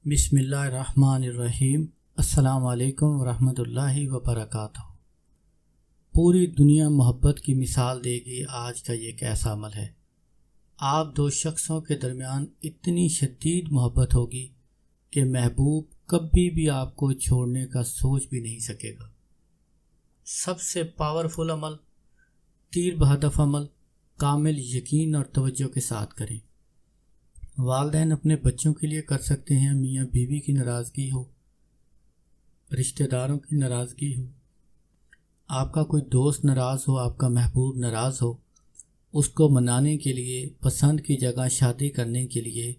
بسم اللہ الرحمن الرحیم۔ السلام علیکم ورحمۃ اللہ وبرکاتہ۔ پوری دنیا محبت کی مثال دے گی آج کا یہ کیسا عمل ہے۔ آپ دو شخصوں کے درمیان اتنی شدید محبت ہوگی کہ محبوب کبھی بھی آپ کو چھوڑنے کا سوچ بھی نہیں سکے گا۔ سب سے پاورفل عمل، تیر بہدف عمل، کامل یقین اور توجہ کے ساتھ کریں۔ والدین اپنے بچوں کے لیے کر سکتے ہیں، میاں بیوی کی ناراضگی ہو، رشتہ داروں کی ناراضگی ہو، آپ کا کوئی دوست ناراض ہو، آپ کا محبوب ناراض ہو، اس کو منانے کے لیے، پسند کی جگہ شادی کرنے کے لیے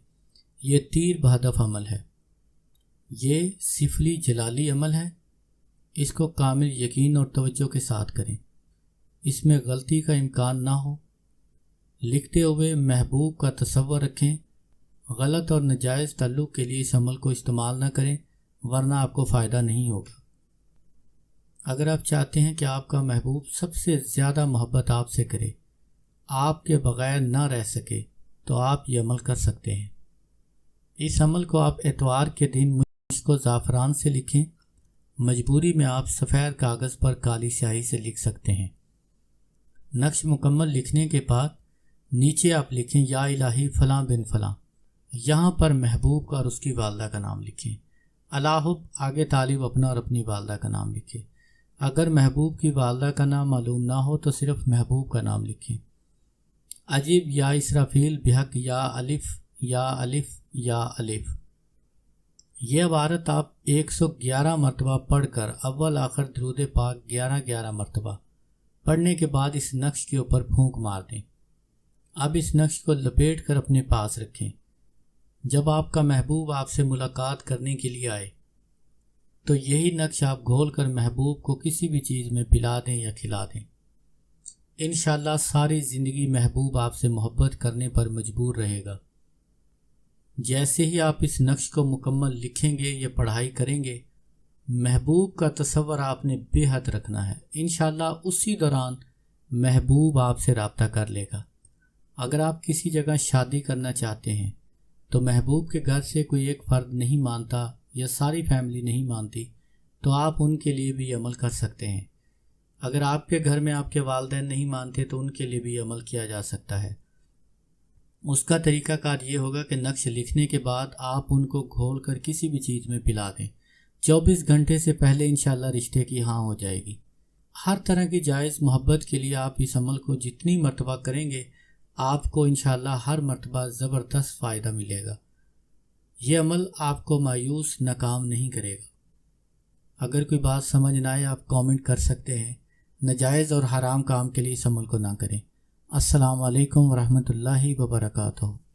یہ تیر بہدف عمل ہے۔ یہ سفلی جلالی عمل ہے۔ اس کو کامل یقین اور توجہ کے ساتھ کریں، اس میں غلطی کا امکان نہ ہو۔ لکھتے ہوئے محبوب کا تصور رکھیں۔ غلط اور ناجائز تعلق کے لیے اس عمل کو استعمال نہ کریں، ورنہ آپ کو فائدہ نہیں ہوگا۔ اگر آپ چاہتے ہیں کہ آپ کا محبوب سب سے زیادہ محبت آپ سے کرے، آپ کے بغیر نہ رہ سکے، تو آپ یہ عمل کر سکتے ہیں۔ اس عمل کو آپ اتوار کے دن مشک و زعفران سے لکھیں۔ مجبوری میں آپ سفید کاغذ پر کالی سیاہی سے لکھ سکتے ہیں۔ نقش مکمل لکھنے کے بعد نیچے آپ لکھیں یا الہی فلاں بن فلاں۔ یہاں پر محبوب کا اور اس کی والدہ کا نام لکھیں۔ الحب آگے طالب اپنا اور اپنی والدہ کا نام لکھیں۔ اگر محبوب کی والدہ کا نام معلوم نہ ہو تو صرف محبوب کا نام لکھیں۔ عجیب یا اسرافیل بحق یا الف یا الف یا الف۔ یہ عبارت آپ 111 مرتبہ پڑھ کر اول آخر درود پاک 11 مرتبہ پڑھنے کے بعد اس نقش کے اوپر پھونک مار دیں۔ اب اس نقش کو لپیٹ کر اپنے پاس رکھیں۔ جب آپ کا محبوب آپ سے ملاقات کرنے کے لیے آئے تو یہی نقش آپ گھول کر محبوب کو کسی بھی چیز میں پلا دیں یا کھلا دیں۔ انشاءاللہ ساری زندگی محبوب آپ سے محبت کرنے پر مجبور رہے گا۔ جیسے ہی آپ اس نقش کو مکمل لکھیں گے یا پڑھائی کریں گے، محبوب کا تصور آپ نے بے حد رکھنا ہے۔ انشاءاللہ اسی دوران محبوب آپ سے رابطہ کر لے گا۔ اگر آپ کسی جگہ شادی کرنا چاہتے ہیں تو محبوب کے گھر سے کوئی ایک فرد نہیں مانتا یا ساری فیملی نہیں مانتی، تو آپ ان کے لیے بھی عمل کر سکتے ہیں۔ اگر آپ کے گھر میں آپ کے والدین نہیں مانتے تو ان کے لیے بھی عمل کیا جا سکتا ہے۔ اس کا طریقہ کار یہ ہوگا کہ نقش لکھنے کے بعد آپ ان کو گھول کر کسی بھی چیز میں پلا دیں۔ 24 گھنٹے سے پہلے انشاءاللہ رشتے کی ہاں ہو جائے گی۔ ہر طرح کی جائز محبت کے لیے آپ اس عمل کو جتنی مرتبہ کریں گے، آپ کو انشاءاللہ ہر مرتبہ زبردست فائدہ ملے گا۔ یہ عمل آپ کو مایوس ناکام نہیں کرے گا۔ اگر کوئی بات سمجھ نہ آئے آپ کامنٹ کر سکتے ہیں۔ ناجائز اور حرام کام کے لیے اس عمل کو نہ کریں۔ السلام علیکم ورحمۃ اللہ وبرکاتہ۔